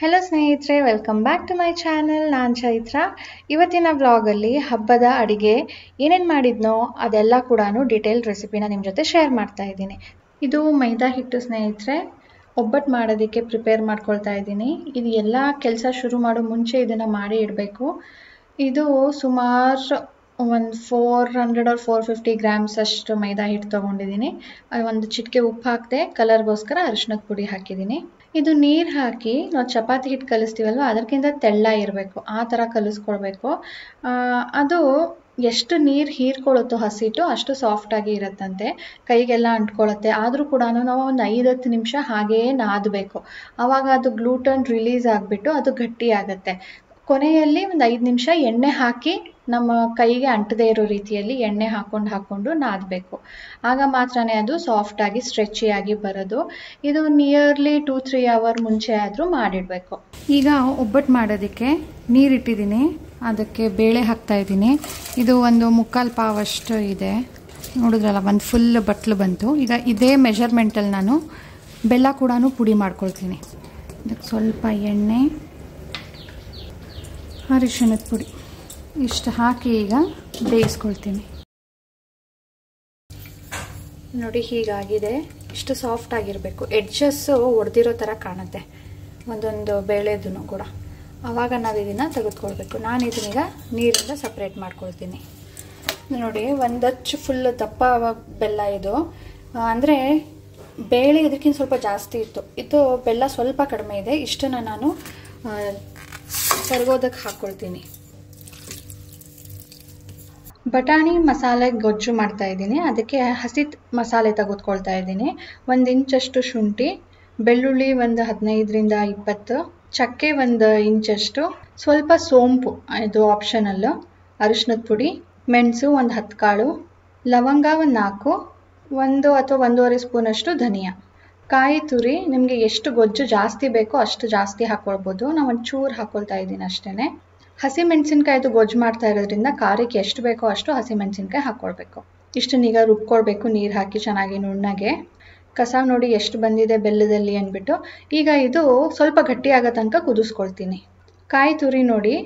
Hello ಸ್ನೇಹಿತರೆ, welcome back to my channel. ನಾನು ಚೈತ್ರ. ಇವತ್ತಿನ ವ್ಲಾಗಲ್ಲಿ ಹಬ್ಬದ ಅಡಿಗೆ ಏನೇನು ಮಾಡಿದ್ನೋ ಅದೆಲ್ಲ ಕೂಡ ಡಿಟೇಲ್ ರೆಸಿಪಿನ ನಿಮ್ಮ ಜೊತೆ ಶೇರ್ ಮಾಡ್ತಾ ಇದ್ದೀನಿ. ಇದು ಮೈದಾ ಹಿಟ್ಟು ಸ್ನೇಹಿತರೆ. ಒಬ್ಬಟ್ಟು ಮಾಡೋದಕ್ಕೆ ಪ್ರಿಪೇರ್ ಮಾಡ್ಕೊಳ್ತಾ ಇದ್ದೀನಿ. ಇದು ಎಲ್ಲ ಕೆಲಸ ಶುರು ಮಾಡೋ ಮುಂಚೆ ಇದನ್ನು ಮಾಡಿ ಇಡಬೇಕು. ಇದು ಸುಮಾರು ಒಂದು 400 or 450 ಗ್ರಾಮ್ಸ್ ಅಷ್ಟು ಮೈದಾ ಹಿಟ್ಟು ತೊಗೊಂಡಿದ್ದೀನಿ. ಒಂದು ಚಿಟಿಕೆ ಉಪ್ಪು ಹಾಕಿದೆ, ಕಲರ್ಗೋಸ್ಕರ ಅರಿಶಿಣದ ಪುಡಿ ಹಾಕಿದ್ದೀನಿ. ಇದು ನೀರು ಹಾಕಿ ನಾವು ಚಪಾತಿ ಹಿಟ್ಟು ಕಲಿಸ್ತೀವಲ್ವ, ಅದಕ್ಕಿಂತ ತೆಳ್ಳ ಇರಬೇಕು, ಆ ಥರ ಕಲಿಸ್ಕೊಳ್ಬೇಕು. ಅದು ಎಷ್ಟು ನೀರು ಹೀರ್ಕೊಳ್ಳುತ್ತೋ ಹಸಿಟ್ಟು ಅಷ್ಟು ಸಾಫ್ಟಾಗಿ ಇರುತ್ತಂತೆ, ಕೈಗೆಲ್ಲ ಅಂಟ್ಕೊಳ್ಳುತ್ತೆ. ಆದರೂ ಕೂಡ ನಾವು ಒಂದು 5-10 ನಿಮಿಷ ಹಾಗೆಯೇ ನಾದಬೇಕು. ಆವಾಗ ಅದು ಗ್ಲೂಟನ್ ರಿಲೀಸ್ ಆಗಿಬಿಟ್ಟು ಅದು ಗಟ್ಟಿ ಆಗುತ್ತೆ. ಕೊನೆಯಲ್ಲಿ ಒಂದು 5 ನಿಮಿಷ ಎಣ್ಣೆ ಹಾಕಿ ನಮ್ಮ ಕೈಗೆ ಅಂಟದೇ ಇರೋ ರೀತಿಯಲ್ಲಿ ಎಣ್ಣೆ ಹಾಕ್ಕೊಂಡು ನಾದಬೇಕು. ಆಗ ಮಾತ್ರನೇ ಅದು ಸಾಫ್ಟಾಗಿ ಸ್ಟ್ರೆಚಿಯಾಗಿ ಬರೋದು. ಇದು ನಿಯರ್ಲಿ 2-3 ಅವರ್ ಮುಂಚೆ ಆದರೂ ಮಾಡಿಡಬೇಕು. ಈಗ ಒಬ್ಬಟ್ಟು ಮಾಡೋದಕ್ಕೆ ನೀರಿಟ್ಟಿದ್ದೀನಿ, ಅದಕ್ಕೆ ಬೇಳೆ ಹಾಕ್ತಾ ಇದ್ದೀನಿ. ಇದು ಒಂದು 3/4 ಪಾವಷ್ಟು ಇದೆ, ನೋಡಿದ್ರಲ್ಲ, ಒಂದು ಫುಲ್ ಬಟ್ಲು ಬಂತು. ಈಗ ಇದೇ ಮೆಷರ್ಮೆಂಟಲ್ಲಿ ನಾನು ಬೆಲ್ಲ ಕೂಡ ಪುಡಿ ಮಾಡ್ಕೊಳ್ತೀನಿ. ಇದಕ್ಕೆ ಸ್ವಲ್ಪ ಎಣ್ಣೆ, ಅರಿಶಿಣದ ಪುಡಿ ಇಷ್ಟು ಹಾಕಿ ಈಗ ಬೇಯಿಸ್ಕೊಳ್ತೀನಿ. ನೋಡಿ, ಹೀಗಾಗಿದೆ. ಇಷ್ಟು ಸಾಫ್ಟ್ ಆಗಿರಬೇಕು. ಎಡ್ಜಸ್ಸು ಒಡೆದಿರೋ ಥರ ಕಾಣುತ್ತೆ ಒಂದೊಂದು ಬೇಳೆದೂ ಕೂಡ. ಆವಾಗ ನಾವು ಇದನ್ನು ತೆಗೆದುಕೊಳ್ಬೇಕು. ನಾನು ಇದನ್ನೀಗ ನೀರಿಂದ ಸಪ್ರೇಟ್ ಮಾಡ್ಕೊಳ್ತೀನಿ. ನೋಡಿ, ಒಂದಚ್ಚು ಫುಲ್ ದಪ್ಪ ಬೆಲ್ಲ ಇದು. ಅಂದರೆ ಬೇಳೆ ಇದಕ್ಕಿಂತ ಸ್ವಲ್ಪ ಜಾಸ್ತಿ ಇತ್ತು. ಇದು ಬೆಲ್ಲ ಸ್ವಲ್ಪ ಕಡಿಮೆ ಇದೆ. ಇಷ್ಟನ್ನು ನಾನು ಕರಗೋದಕ್ಕೆ ಹಾಕ್ಕೊಳ್ತೀನಿ. ಬಟಾಣಿ ಮಸಾಲೆ ಗೊಜ್ಜು ಮಾಡ್ತಾ ಇದ್ದೀನಿ. ಅದಕ್ಕೆ ಹಸಿ ಮಸಾಲೆ ತೆಗೆದುಕೊಳ್ತಾ ಇದ್ದೀನಿ. 1 ಇಂಚಷ್ಟು ಶುಂಠಿ, ಬೆಳ್ಳುಳ್ಳಿ ಒಂದು 15-20, ಚಕ್ಕೆ 1 ಇಂಚಷ್ಟು, ಸ್ವಲ್ಪ ಸೋಂಪು, ಇದು ಆಪ್ಷನಲ್ಲು, ಅರಿಶಿಣದ ಪುಡಿ, ಮೆಣಸು ಒಂದು 10 ಕಾಳು, ಲವಂಗ ಒಂದು 4, 1 ಅಥವಾ 1.5 ಸ್ಪೂನಷ್ಟು ಧನಿಯಾ, ಕಾಯಿ ತುರಿ. ನಿಮಗೆ ಎಷ್ಟು ಗೊಜ್ಜು ಜಾಸ್ತಿ ಬೇಕೋ ಅಷ್ಟು ಜಾಸ್ತಿ ಹಾಕ್ಕೊಳ್ಬೋದು. ನಾನು ಒಂದು ಚೂರು ಹಾಕ್ಕೊಳ್ತಾ ಇದ್ದೀನಿ ಅಷ್ಟೇ. ಹಸಿ ಮೆಣಸಿನ್ಕಾಯ್ದು ಗೊಜ್ಜು ಮಾಡ್ತಾ ಇರೋದ್ರಿಂದ ಖಾರಕ್ಕೆ ಎಷ್ಟು ಬೇಕೋ ಅಷ್ಟು ಹಸಿ ಮೆಣಸಿನ್ಕಾಯಿ ಹಾಕ್ಕೊಳ್ಬೇಕು. ಇಷ್ಟನ್ನೀಗ ರುಬ್ಕೊಳ್ಬೇಕು ನೀರು ಹಾಕಿ ಚೆನ್ನಾಗಿ ನುಣ್ಣಗೆ. ಕಸ ನೋಡಿ ಎಷ್ಟು ಬಂದಿದೆ ಬೆಲ್ಲದಲ್ಲಿ ಅಂದ್ಬಿಟ್ಟು. ಈಗ ಇದು ಸ್ವಲ್ಪ ಗಟ್ಟಿ ಆಗೋ ತನಕ ಕುದಿಸ್ಕೊಳ್ತೀನಿ. ಕಾಯಿ ತುರಿ ನೋಡಿ,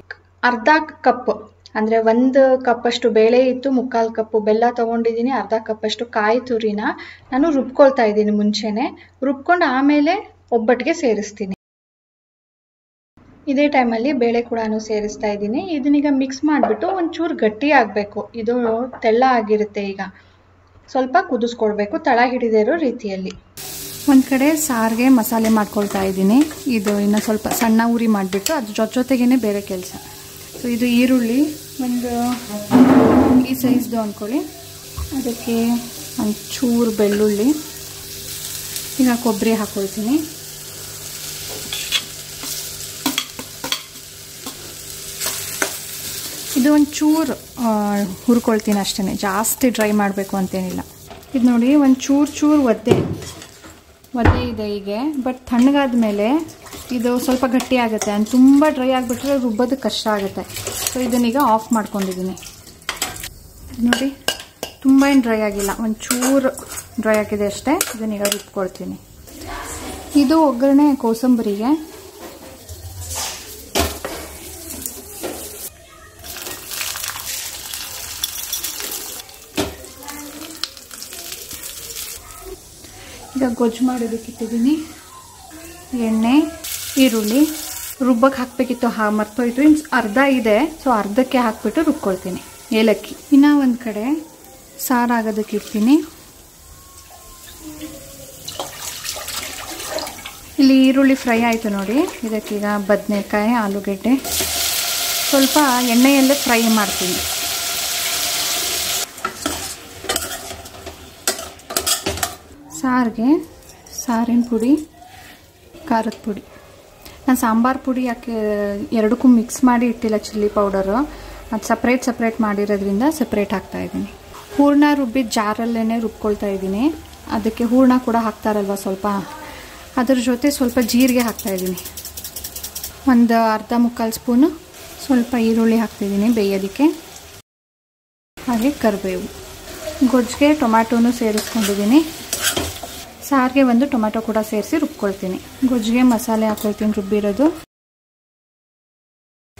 ಅರ್ಧ ಕಪ್ ಅಂದರೆ 1 ಕಪ್ಪಷ್ಟು ಬೇಳೆ ಇತ್ತು, 3/4 ಕಪ್ಪು ಬೆಲ್ಲ ತೊಗೊಂಡಿದ್ದೀನಿ. ಅರ್ಧ ಕಪ್ಪಷ್ಟು ಕಾಯಿ ತುರಿನ ನಾನು ರುಬ್ಕೊಳ್ತಾ ಇದ್ದೀನಿ. ಮುಂಚೆನೆ ರುಬ್ಕೊಂಡು ಆಮೇಲೆ ಒಬ್ಬಟ್ಟಿಗೆ ಸೇರಿಸ್ತೀನಿ. ಇದೇ ಟೈಮಲ್ಲಿ ಬೇಳೆ ಕೂಡ ಸೇರಿಸ್ತಾ ಇದ್ದೀನಿ. ಇದನ್ನೀಗ ಮಿಕ್ಸ್ ಮಾಡಿಬಿಟ್ಟು ಒಂಚೂರು ಗಟ್ಟಿ ಆಗಬೇಕು. ಇದು ತೆಳ್ಳ ಆಗಿರುತ್ತೆ. ಈಗ ಸ್ವಲ್ಪ ಕುದಿಸ್ಕೊಳ್ಬೇಕು ತಳ ಹಿಡಿದೇ ಇರೋ ರೀತಿಯಲ್ಲಿ. ಒಂದು ಕಡೆ ಸಾರಿಗೆ ಮಸಾಲೆ ಮಾಡ್ಕೊಳ್ತಾ ಇದ್ದೀನಿ. ಇದು ಇನ್ನು ಸ್ವಲ್ಪ ಸಣ್ಣ ಉರಿ ಮಾಡಿಬಿಟ್ಟು ಅದ್ರ ಜೊತೆಗೇ ಬೇರೆ ಕೆಲಸ. ಸೊ ಇದು ಈರುಳ್ಳಿ ಒಂದು ಈ ಸೈಜ್ದು ಅಂದ್ಕೊಳ್ಳಿ. ಅದಕ್ಕೆ ಒಂಚೂರು ಬೆಳ್ಳುಳ್ಳಿ, ಈಗ ಕೊಬ್ಬರಿ ಹಾಕ್ಕೊಳ್ತೀನಿ. ಇದು ಒಂಚೂರು ಹುರ್ಕೊಳ್ತೀನಿ ಅಷ್ಟೇ, ಜಾಸ್ತಿ ಡ್ರೈ ಮಾಡಬೇಕು ಅಂತೇನಿಲ್ಲ. ಇದು ನೋಡಿ, ಒಂದು ಚೂರು ಒದ್ದೆ ಇದೆ ಹೀಗೆ. ಬಟ್ ತಣ್ಣಗಾದ ಮೇಲೆ ಇದು ಸ್ವಲ್ಪ ಗಟ್ಟಿ ಆಗುತ್ತೆ. ತುಂಬ ಡ್ರೈ ಆಗಿಬಿಟ್ರೆ ರುಬ್ಬೋದಕ್ಕೆ ಕಷ್ಟ ಆಗುತ್ತೆ. ಸೊ ಇದನ್ನೀಗ ಆಫ್ ಮಾಡ್ಕೊಂಡಿದ್ದೀನಿ. ನೋಡಿ, ತುಂಬ ಏನು ಡ್ರೈ ಆಗಿಲ್ಲ, ಒಂಚೂರು ಡ್ರೈ ಆಗಿದೆ ಅಷ್ಟೇ. ಇದನ್ನೀಗ ರುಬ್ಕೊಳ್ತೀನಿ. ಇದು ಒಗ್ಗರಣೆ ಕೋಸಂಬರಿಗೆ. ಈಗ ಗೊಜ್ಜು ಮಾಡೋದಕ್ಕೆ ಇಟ್ಟಿದ್ದೀನಿ. ಎಣ್ಣೆ, ಈರುಳ್ಳಿ ರುಬ್ಬಕ್ಕೆ ಹಾಕಬೇಕಿತ್ತು, ಮರ್ತೋಯ್ತು. ಇನ್ನು ಅರ್ಧ ಇದೆ, ಸೊ ಅರ್ಧಕ್ಕೆ ಹಾಕ್ಬಿಟ್ಟು ರುಬ್ಕೊಳ್ತೀನಿ. ಏಲಕ್ಕಿ. ಇನ್ನು ಒಂದು ಕಡೆ ಸಾರಾಗೋದಕ್ಕೆ ಇಡ್ತೀನಿ. ಇಲ್ಲಿ ಈರುಳ್ಳಿ ಫ್ರೈ ಆಯಿತು ನೋಡಿ. ಇದಕ್ಕೀಗ ಬದನೆಕಾಯಿ, ಆಲೂಗೆಡ್ಡೆ ಸ್ವಲ್ಪ ಎಣ್ಣೆಯಲ್ಲೇ ಫ್ರೈ ಮಾಡ್ತೀನಿ. ಸಾರಿಗೆ ಸಾರಿನ ಪುಡಿ, ಖಾರದ ಪುಡಿ. ನಾನು ಸಾಂಬಾರು ಪುಡಿ ಯಾಕೆ ಎರಡಕ್ಕೂ ಮಿಕ್ಸ್ ಮಾಡಿ ಇಟ್ಟಿಲ್ಲ, ಚಿಲ್ಲಿ ಪೌಡರು. ಅದು ಸಪ್ರೇಟ್ ಮಾಡಿರೋದ್ರಿಂದ ಸಪ್ರೇಟ್ ಹಾಕ್ತಾಯಿದ್ದೀನಿ. ಹೂರಣ ರುಬ್ಬಿದ ಜಾರಲ್ಲೇ ರುಬ್ಕೊಳ್ತಾ ಇದ್ದೀನಿ. ಅದಕ್ಕೆ ಹೂರಣ ಕೂಡ ಹಾಕ್ತಾರಲ್ವ ಸ್ವಲ್ಪ, ಅದ್ರ ಜೊತೆ ಸ್ವಲ್ಪ ಜೀರಿಗೆ ಹಾಕ್ತಾಯಿದ್ದೀನಿ. ಒಂದು ಅರ್ಧ-ಮುಕ್ಕಾಲು ಸ್ಪೂನು ಸ್ವಲ್ಪ ಈರುಳ್ಳಿ ಹಾಕ್ತಿದ್ದೀನಿ ಬೇಯೋದಕ್ಕೆ. ಹಾಗೆ ಕರಿಬೇವು. ಗೊಜ್ಜಿಗೆ ಟೊಮ್ಯಾಟೋನು ಸೇರಿಸ್ಕೊಂಡಿದ್ದೀನಿ. ಸಾರಿಗೆ ಒಂದು ಟೊಮೆಟೊ ಕೂಡ ಸೇರಿಸಿ ರುಬ್ಕೊಳ್ತೀನಿ. ಗೊಜ್ಜಿಗೆ ಮಸಾಲೆ ಹಾಕೊಳ್ತೀನಿ ರುಬ್ಬಿರೋದು.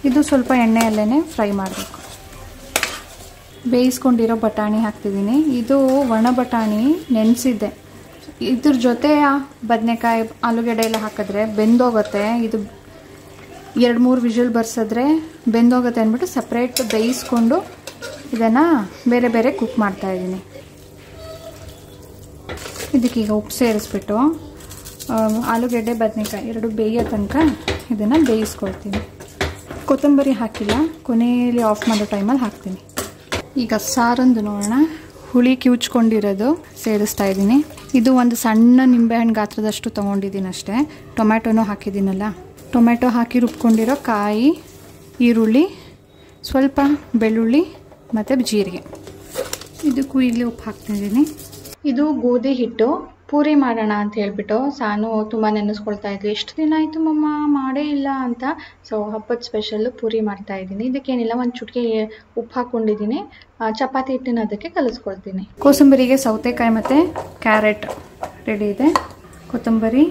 ಇದು ಸ್ವಲ್ಪ ಎಣ್ಣೆಯಲ್ಲೇ ಫ್ರೈ ಮಾಡಬೇಕು. ಬೇಯಿಸ್ಕೊಂಡಿರೋ ಬಟಾಣಿ ಹಾಕ್ತಿದ್ದೀನಿ. ಇದು ಒಣ ಬಟಾಣಿ ನೆನೆಸಿದ್ದೆ. ಇದ್ರ ಜೊತೆ ಬದನೆಕಾಯಿ ಆಲೂಗಡ್ಡೆ ಎಲ್ಲ ಹಾಕಿದ್ರೆ ಬೆಂದೋಗುತ್ತೆ. ಇದು 2-3 ವಿಷಲ್ ಬರ್ಸಿದ್ರೆ ಬೆಂದೋಗುತ್ತೆ ಅಂದ್ಬಿಟ್ಟು ಸಪ್ರೇಟ್ ಬೇಯಿಸ್ಕೊಂಡು ಇದನ್ನು ಬೇರೆ ಬೇರೆ ಕುಕ್ ಮಾಡ್ತಾಯಿದ್ದೀನಿ. ಇದಕ್ಕೀಗ ಉಪ್ಪು ಸೇರಿಸ್ಬಿಟ್ಟು ಆಲೂಗಡ್ಡೆ ಬದನೆಕಾಯಿ 2 ಬೇಯೋ ತನಕ ಇದನ್ನು ಬೇಯಿಸ್ಕೊಳ್ತೀನಿ. ಕೊತ್ತಂಬರಿ ಹಾಕಿಲ್ಲ, ಕೊನೆಯಲ್ಲಿ ಆಫ್ ಮಾಡೋ ಟೈಮಲ್ಲಿ ಹಾಕ್ತೀನಿ. ಈಗ ಸಾರೊಂದು ನೋಡೋಣ. ಹುಳಿ ಕಿವುಚ್ಕೊಂಡಿರೋದು ಸೇರಿಸ್ತಾ ಇದ್ದೀನಿ. ಇದು ಒಂದು ಸಣ್ಣ ನಿಂಬೆಹಣ್ಣು ಗಾತ್ರದಷ್ಟು ತೊಗೊಂಡಿದ್ದೀನಿ ಅಷ್ಟೇ. ಟೊಮ್ಯಾಟೊನೂ ಹಾಕಿದ್ದೀನಲ್ಲ. ಟೊಮೆಟೊ ಹಾಕಿ ರುಬ್ಕೊಂಡಿರೋ ಕಾಯಿ, ಈರುಳ್ಳಿ, ಸ್ವಲ್ಪ ಬೆಳ್ಳುಳ್ಳಿ ಮತ್ತು ಜೀರಿಗೆ. ಇದಕ್ಕೂ ಈಗಲೇ ಉಪ್ಪು ಹಾಕ್ತಿದ್ದೀನಿ. ಇದು ಗೋಧಿ ಹಿಟ್ಟು. ಪೂರಿ ಮಾಡೋಣ ಅಂತ ಹೇಳ್ಬಿಟ್ಟು ಸಾನು ತುಂಬ ನೆನೆಸ್ಕೊಳ್ತಾ ಇದ್ವಿ. ಎಷ್ಟು ದಿನ ಆಯಿತು ಮಮ್ಮ ಮಾಡೇ ಇಲ್ಲ ಅಂತ. ಸೊ ಹಬ್ಬದ ಸ್ಪೆಷಲ್ಲು ಪೂರಿ ಮಾಡ್ತಾ ಇದ್ದೀನಿ. ಇದಕ್ಕೇನಿಲ್ಲ, ಒಂದು ಚುಟ್ಕೆ ಉಪ್ಪು ಹಾಕ್ಕೊಂಡಿದ್ದೀನಿ. ಚಪಾತಿ ಹಿಟ್ಟಿನ ಅದಕ್ಕೆ ಕಲಿಸ್ಕೊಳ್ತೀನಿ. ಕೋಸಂಬರಿಗೆ ಸೌತೆಕಾಯಿ ಮತ್ತು ಕ್ಯಾರೆಟ್ ರೆಡಿ ಇದೆ. ಕೊತ್ತಂಬರಿ,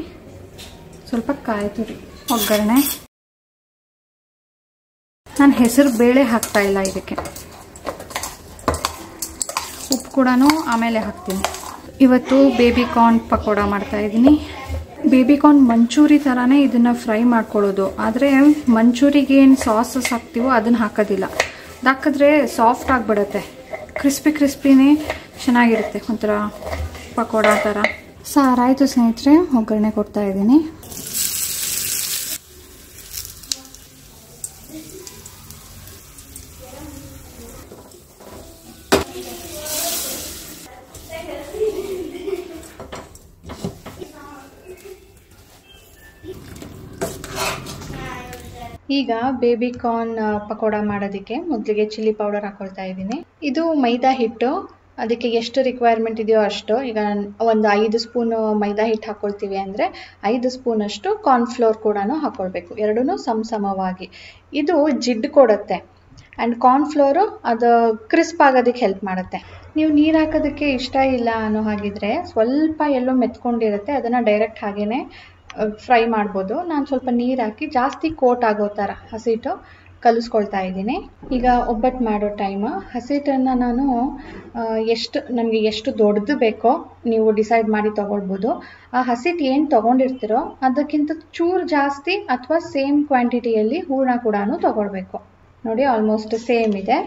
ಸ್ವಲ್ಪ ಕಾಯಿ ತುರಿ, ಒಗ್ಗರಣೆ. ನಾನು ಹೆಸರು ಬೇಳೆ ಹಾಕ್ತಾ ಇಲ್ಲ ಇದಕ್ಕೆ. ಉಪ್ಪು ಕೂಡ ಆಮೇಲೆ ಹಾಕ್ತೀನಿ. ಇವತ್ತು ಬೇಬಿ ಕಾರ್ನ್ ಪಕೋಡ ಮಾಡ್ತಾ ಇದ್ದೀನಿ. ಬೇಬಿ ಕಾರ್ನ್ ಮಂಚೂರಿ ಥರನೇ ಇದನ್ನು ಫ್ರೈ ಮಾಡ್ಕೊಳ್ಳೋದು. ಆದರೆ ಮಂಚೂರಿಗೆ ಏನು ಸಾಸಸ್ ಹಾಕ್ತೀವೋ ಅದನ್ನು ಹಾಕೋದಿಲ್ಲ. ಹಾಕಿದ್ರೆ ಸಾಫ್ಟ್ ಆಗಿಬಿಡುತ್ತೆ. ಕ್ರಿಸ್ಪಿನೇ ಚೆನ್ನಾಗಿರುತ್ತೆ, ಒಂಥರ ಪಕೋಡ ಥರ. ಸಾರಾಯಿತು ಸ್ನೇಹಿತರೆ, ಒಗ್ಗರಣೆ ಕೊಡ್ತಾ ಇದ್ದೀನಿ. ಈಗ ಬೇಬಿ ಕಾರ್ನ್ ಪಕೋಡ ಮಾಡೋದಕ್ಕೆ ಮೊದಲಿಗೆ ಚಿಲ್ಲಿ ಪೌಡರ್ ಹಾಕೊಳ್ತಾ ಇದ್ದೀನಿ. ಇದು ಮೈದಾ ಹಿಟ್ಟು. ಅದಕ್ಕೆ ಎಷ್ಟು ರಿಕ್ವೈರ್ಮೆಂಟ್ ಇದೆಯೋ ಅಷ್ಟು. ಈಗ ಒಂದು 5 ಸ್ಪೂನು ಮೈದಾ ಹಿಟ್ಟು ಹಾಕ್ಕೊಳ್ತೀವಿ ಅಂದರೆ 5 ಸ್ಪೂನಷ್ಟು ಕಾರ್ನ್ಫ್ಲೋರ್ ಕೂಡ ಹಾಕ್ಕೊಳ್ಬೇಕು. ಎರಡೂ ಸಮವಾಗಿ. ಇದು ಜಿಡ್ಡು ಕೊಡುತ್ತೆ. ಆ್ಯಂಡ್ ಕಾರ್ನ್ಫ್ಲೋರು ಅದು ಕ್ರಿಸ್ಪ್ ಆಗೋದಕ್ಕೆ ಹೆಲ್ಪ್ ಮಾಡುತ್ತೆ. ನೀವು ನೀರು ಹಾಕೋದಕ್ಕೆ ಇಷ್ಟ ಇಲ್ಲ ಅನ್ನೋ ಹಾಗಿದ್ರೆ ಸ್ವಲ್ಪ ಎಲ್ಲೋ ಮೆತ್ಕೊಂಡಿರುತ್ತೆ, ಅದನ್ನು ಡೈರೆಕ್ಟ್ ಹಾಗೇ ಫ್ರೈ ಮಾಡ್ಬೋದು. ನಾನು ಸ್ವಲ್ಪ ನೀರು ಹಾಕಿ ಜಾಸ್ತಿ ಕೋಟ್ ಆಗೋ ಥರ ಹಸಿಟ್ಟು ಕಲಿಸ್ಕೊಳ್ತಾ ಇದ್ದೀನಿ. ಈಗ ಒಬ್ಬಟ್ಟು ಮಾಡೋ ಟೈಮು. ಹಸಿಟ್ಟನ್ನು ನಾನು ನಮಗೆ ಎಷ್ಟು ದೊಡ್ಡದು ಬೇಕೋ ನೀವು ಡಿಸೈಡ್ ಮಾಡಿ ತೊಗೊಳ್ಬೋದು. ಆ ಹಸಿಟ್ಟು ಏನು ತೊಗೊಂಡಿರ್ತೀರೋ ಅದಕ್ಕಿಂತ ಚೂರು ಜಾಸ್ತಿ ಅಥವಾ ಸೇಮ್ ಕ್ವಾಂಟಿಟಿಯಲ್ಲಿ ಹೂರಣ ಕೂಡ ತೊಗೊಳ್ಬೇಕು. ನೋಡಿ, ಆಲ್ಮೋಸ್ಟ್ ಸೇಮ್ ಇದೆ.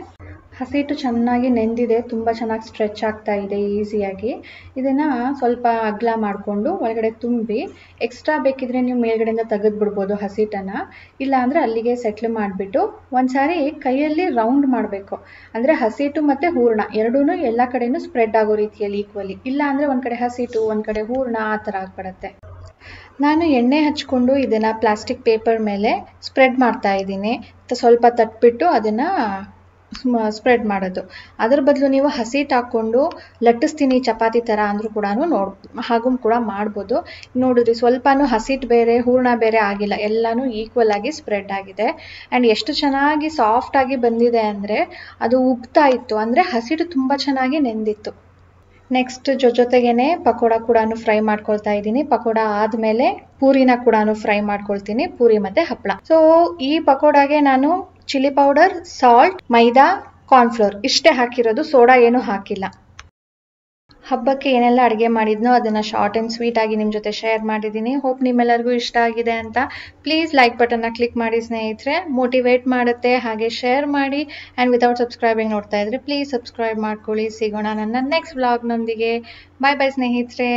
ಹಸಿಟ್ಟು ಚೆನ್ನಾಗಿ ನೆಂದಿದೆ, ತುಂಬ ಚೆನ್ನಾಗಿ ಸ್ಟ್ರೆಚ್ ಆಗ್ತಾ ಇದೆ ಈಸಿಯಾಗಿ. ಇದನ್ನು ಸ್ವಲ್ಪ ಅಗಲ ಮಾಡಿಕೊಂಡು ಒಳಗಡೆ ತುಂಬಿ ಎಕ್ಸ್ಟ್ರಾ ಬೇಕಿದ್ರೆ ನೀವು ಮೇಲ್ಗಡೆಯಿಂದ ತೆಗೆದುಬಿಡ್ಬೋದು ಹಸಿಟ್ಟನ್ನು. ಇಲ್ಲಾಂದರೆ ಅಲ್ಲಿಗೆ ಸೆಟ್ಲ್ ಮಾಡಿಬಿಟ್ಟು ಒಂದು ಸಾರಿ ಕೈಯಲ್ಲಿ ರೌಂಡ್ ಮಾಡಬೇಕು. ಅಂದರೆ ಹಸಿಟ್ಟು ಮತ್ತು ಹೂರಣ ಎರಡೂ ಎಲ್ಲ ಕಡೆಯೂ ಸ್ಪ್ರೆಡ್ ಆಗೋ ರೀತಿಯಲ್ಲಿ ಈಕ್ವಲಿ. ಇಲ್ಲಾಂದರೆ ಒಂದು ಕಡೆ ಹಸಿಟ್ಟು ಒಂದು ಕಡೆ ಹೂರಣ ಆ ಥರ ಆಗಿಬಿಡುತ್ತೆ. ನಾನು ಎಣ್ಣೆ ಹಚ್ಕೊಂಡು ಇದನ್ನು ಪ್ಲಾಸ್ಟಿಕ್ ಪೇಪರ್ ಮೇಲೆ ಸ್ಪ್ರೆಡ್ ಮಾಡ್ತಾ ಇದ್ದೀನಿ. ಸ್ವಲ್ಪ ತಟ್ಬಿಟ್ಟು ಅದನ್ನು ಸ್ಪ್ರೆಡ್ ಮಾಡೋದು. ಅದರ ಬದಲು ನೀವು ಹಸಿಟ್ಟು ಹಾಕ್ಕೊಂಡು ಲಟ್ಟಿಸ್ತೀನಿ ಚಪಾತಿ ಥರ ಅಂದರೂ ಕೂಡ ಹಾಗೂ ಕೂಡ ಮಾಡ್ಬೋದು. ನೋಡಿದ್ರಿ, ಸ್ವಲ್ಪನೂ ಹಸಿಟ್ಟು ಬೇರೆ ಹೂರಣ ಬೇರೆ ಆಗಿಲ್ಲ, ಎಲ್ಲನೂ ಈಕ್ವಲ್ ಆಗಿ ಸ್ಪ್ರೆಡ್ ಆಗಿದೆ. ಆ್ಯಂಡ್ ಎಷ್ಟು ಚೆನ್ನಾಗಿ ಸಾಫ್ಟಾಗಿ ಬಂದಿದೆ ಅಂದರೆ ಅದು ಉಬ್ತಾ ಇತ್ತು, ಅಂದರೆ ಹಸಿಟ್ಟು ತುಂಬ ಚೆನ್ನಾಗಿ ನೆಂದಿತ್ತು. ನೆಕ್ಸ್ಟ್ ಜೊತೆಗೇ ಪಕೋಡ ಕೂಡ ಫ್ರೈ ಮಾಡ್ಕೊಳ್ತಾ ಇದ್ದೀನಿ. ಪಕೋಡ ಆದಮೇಲೆ ಪೂರಿನ ಕೂಡ ಫ್ರೈ ಮಾಡ್ಕೊಳ್ತೀನಿ, ಪೂರಿ ಮತ್ತು ಹಪ್ಪಳ. ಸೊ ಈ ಪಕೋಡಾಗೆ ನಾನು ಚಿಲ್ಲಿ ಪೌಡರ್, ಸಾಲ್ಟ್, ಮೈದಾ, ಕಾರ್ನ್ಫ್ಲೋರ್ ಇಷ್ಟೇ ಹಾಕಿರೋದು, ಸೋಡಾ ಏನೂ ಹಾಕಿಲ್ಲ. ಹಬ್ಬಕ್ಕೆ ಏನೆಲ್ಲ ಅಡುಗೆ ಮಾಡಿದ್ನೋ ಅದನ್ನು ಶಾರ್ಟ್ ಆ್ಯಂಡ್ ಸ್ವೀಟ್ ಆಗಿ ನಿಮ್ಮ ಜೊತೆ ಶೇರ್ ಮಾಡಿದ್ದೀನಿ. ಹೋಪ್ ನಿಮ್ಮೆಲ್ಲರಿಗೂ ಇಷ್ಟ ಆಗಿದೆ ಅಂತ. ಪ್ಲೀಸ್ ಲೈಕ್ ಬಟನ್ನ ಕ್ಲಿಕ್ ಮಾಡಿ ಸ್ನೇಹಿತರೆ, ಮೋಟಿವೇಟ್ ಮಾಡುತ್ತೆ. ಹಾಗೆ ಶೇರ್ ಮಾಡಿ. ಆ್ಯಂಡ್ ವಿತೌಟ್ ಸಬ್ಸ್ಕ್ರೈಬಿಂಗ್ ನೋಡ್ತಾ ಇದ್ರೆ ಪ್ಲೀಸ್ ಸಬ್ಸ್ಕ್ರೈಬ್ ಮಾಡ್ಕೊಳ್ಳಿ. ಸಿಗೋಣ ನನ್ನ ನೆಕ್ಸ್ಟ್ ವ್ಲಾಗ್ನೊಂದಿಗೆ. ಬಾಯ್ ಬಾಯ್ ಸ್ನೇಹಿತರೆ.